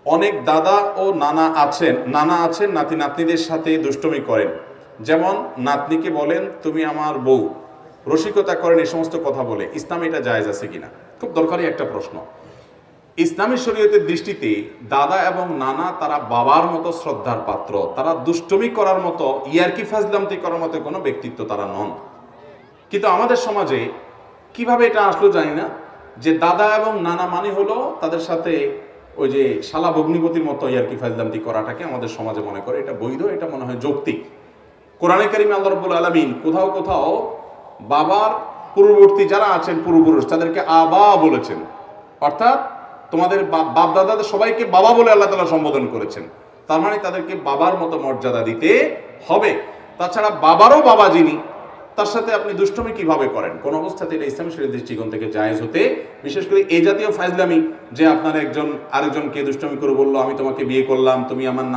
অনেক দাদা ও নানা আছেন নাতি নাতনিদের সাথে দুষ্টমি করেন। যেমন নাতনিকে বলেন তুমি আমার বউ, রসিকতা করেন, এই সমস্ত কথা বলে। ইসলামে এটা জায়েজ আছে কিনা? খুব দরকারি একটা প্রশ্ন। ইসলামী শরীয়তের দৃষ্টিতে দাদা এবং নানা তারা বাবার মতো শ্রদ্ধার পাত্র, তারা দুষ্টমি করার মতো, ইয়ারকি ফাজলামতি করার মতো কোনো ব্যক্তিত্ব তারা নন। কিন্তু আমাদের সমাজে কিভাবে এটা আসলো জানি না, যে দাদা এবং নানা মানে হলো তাদের সাথে ওই যে শালা ভগ্নিপতির মতো ইয়ারকি ফাজলামতি করাটাকে আমাদের সমাজে মনে করে এটা বৈধ, এটা মনে হয় যৌক্তিক। কোরআনে কারিমে আল্লাহ রাব্বুল আলামিন কোথাও কোথাও বাবার পূর্ববর্তী যারা আছেন পূর্বপুরুষ তাদেরকে আবা বলেছেন, অর্থাৎ তোমাদের বাপ দাদাদের সবাইকে বাবা বলে আল্লাহ তাআলা সম্বোধন করেছেন। তার মানে তাদেরকে বাবার মতো মর্যাদা দিতে হবে। তাছাড়া বাবারও বাবা যিনি, তার সাথে আপনি দুষ্টমি কিভাবে করেন? কোন অবস্থাতে এটা ইসলামী শরীয়তের দৃষ্টিকোণ থেকে জায়েজ হতে, বিশেষ করে এই জাতীয় ফাজলামি, যে আপনার একজন আরেকজনকে দুষ্টমি করে বললো আমি তোমাকে বিয়ে করলাম, তুমি আমার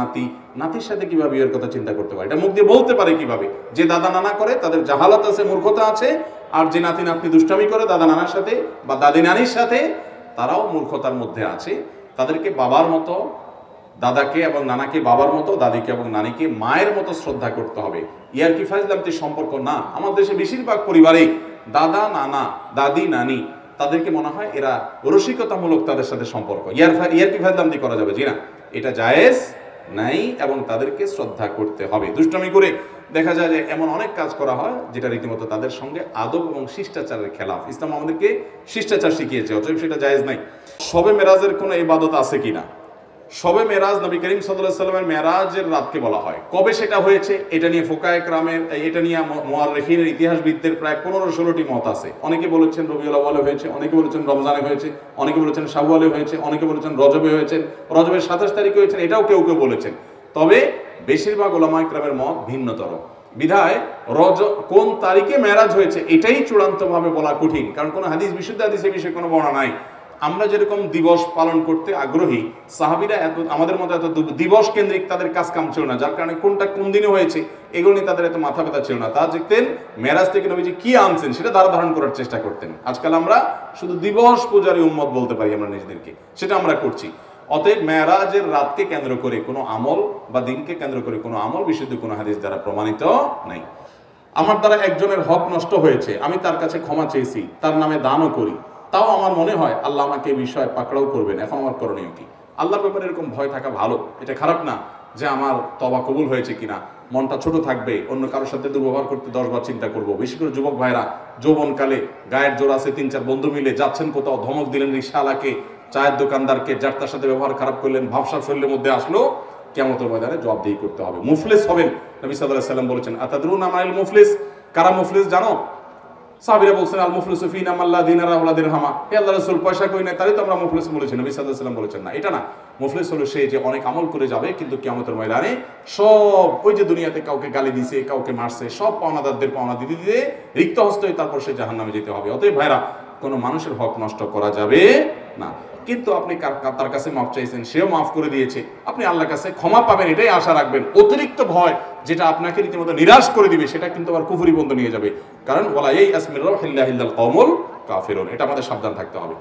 নাতির সাথে কিভাবে বিয়ের কথা চিন্তা করতে পারে? এটা মুখ দিয়ে বলতে পারে কিভাবে? যে দাদা নানা করে তাদের জাহালাত আছে, মূর্খতা আছে। আর যে নাতি নাতনি দুষ্টমি করে দাদা নানার সাথে বা দাদি নানির সাথে, তারাও মূর্খতার মধ্যে আছে। তাদেরকে বাবার মতো, দাদাকে এবং নানাকে বাবার মতো, দাদিকে এবং নানিকে মায়ের মতো শ্রদ্ধা করতে হবে। ইয়ারকি ফাজলামতি সম্পর্ক না। আমাদের দেশে বেশিরভাগ পরিবারে দাদা নানা, দাদি নানি, তাদেরকে মনে হয় এরা রসিকতামূলক তাদের সাথে সম্পর্ক, ইয়ারকি ফাজলামতি করা যাবে, জি না, এটা জায়েজ নাই এবং তাদেরকে শ্রদ্ধা করতে হবে। দুষ্টমি করে দেখা যায় যে এমন অনেক কাজ করা হয় যেটা রীতিমতো তাদের সঙ্গে আদব এবং শিষ্টাচারের খেলাফ। ইসলাম আমাদেরকে শিষ্টাচার শিখিয়েছে, অতএব সেটা জায়েজ নাই। শবে মেরাজের কোনো ইবাদত আছে কিনা? শবে মেরাজ নবী করিম সাল্লাল্লাহু আলাইহি ওয়াসাল্লামের মেরাজের রাতকে বলা হয়। কবে সেটা হয়েছে এটা নিয়ে ফুকায়ে কেরামের, এটা নিয়ে মুআররিখিনের, ইতিহাসবিদদের প্রায় 15-16টি মত আছে। অনেকে বলেছেন রবিউল আউয়ালে হয়েছে, অনেকে বলেছেন রমজানে হয়েছে, অনেকে বলেছেন শাওয়ালে হয়েছে, অনেকে বলেছেন রজবে হয়েছে, রজবের 27 তারিখে হয়েছে, এটাও কেউ কেউ বলেছেন। তবে বেশিরভাগ উলামায়ে কেরামের মত ভিন্নতর। বিধায় কোন তারিখে মেরাজ হয়েছে এটাই চূড়ান্তভাবে বলা কঠিন, কারণ কোনো হাদিস, বিশুদ্ধ হাদিসে বিষয়ে কোনো বর্ণনা নাই। আমরা যেরকম দিবস পালন করতে আগ্রহী, সাহাবীরা আমাদের মতো এত দিবস কেন্দ্রিক তাদের কাজ কাম ছিল না, যার কারণে কোনটা কোন দিনে হয়েছে এগুলো নিয়ে তাদের এত মাথা ব্যথা ছিল না। তারা দেখতেন মেরাজ থেকে নবীজি কি আনছেন সেটা ধারণ করার চেষ্টা করতেন। আজকাল আমরা শুধু দিবস পূজারী উম্মত বলতে পারি আমরা নিজেদেরকে, সেটা আমরা করছি। অতএব মেরাজের রাতকে কেন্দ্র করে কোনো আমল বা দিনকে কেন্দ্র করে কোনো আমল বিশুদ্ধ কোনো হাদিস দ্বারা প্রমাণিত নাই। আমার দ্বারা একজনের হক নষ্ট হয়েছে, আমি তার কাছে ক্ষমা চেয়েছি, তার নামে দানও করি, তাও আমার মনে হয় আল্লাহ আমাকে এই বিষয়ে পাকড়াও করবেন, এখন আমার করণীয় কি? আল্লাহর ব্যাপারে এরকম ভয় থাকা ভালো, এটা খারাপ না। যে আমার তওবা কবুল হয়েছে কিনা, মনটা ছোট থাকবে, অন্য কারোর সাথে দুর্ব্যবহার করতে 10 বার চিন্তা করব। বেশি করে যুবক ভাইরা যৌবনকালে গায়ের জোর আছে, 3-4 বন্ধু মিলে যাচ্ছেন কোথাও, ধমক দিলেন রিকশাওয়ালাকে, চায়ের দোকানদারকে, যার তার সাথে ব্যবহার খারাপ করলেন, ভাবসাব শরীরের মধ্যে আসলো, কিয়ামতের ময়দানে জবাবদিহি করতে হবে। মুফলিস হবেন। নবী সাল্লাল্লাহু আলাইহি ওয়াসাল্লাম বলেছেন আতাদরুনা মাল মুফলিস, কারা মুফলিস জানো? সাহাবীরা বলছেন আল মুফলিসু ফিনা মান লা দিনারা ওয়া লা দিরহামা। হে আল্লাহর রাসূল, পয়সা কই নাই তারই তো আমরা মুফলিস বলেছি। নবী সাল্লাল্লাহু আলাইহি ওয়াসাল্লাম বলেছেন না, এটা না। মুফলিস হলো সে যে অনেক আমল করে যাবে কিন্তু কিয়ামতের ময়দানে সব, ওই যে দুনিয়াতে কাউকে গালি দিয়েছে, কাউকে মারছে, সব পাওনাদারদের পাওনা দিতে দিতে রিক্ত হস্ত হয়ে তারপর সে জাহান্নামে যেতে হবে। অতএব ভাইরা, কোনো মানুষের হক নষ্ট করা যাবে না। কিন্তু আপনি তার কাছে মাফ চাইছেন, সেও মাফ করে দিয়েছে, আপনি আল্লাহর কাছে ক্ষমা পাবেন এটাই আশা রাখবেন। অতিরিক্ত ভয় যেটা আপনাকে রীতিমতো নিরাশ করে দিবে, সেটা কিন্তু আবার কুফরি বন্ধ নিয়ে যাবে। কারণ ওয়ালা ইয়াসমির রাহিল্লাহিল কওমুল কাফিরুন, এটা আমাদের সাবধান থাকতে হবে।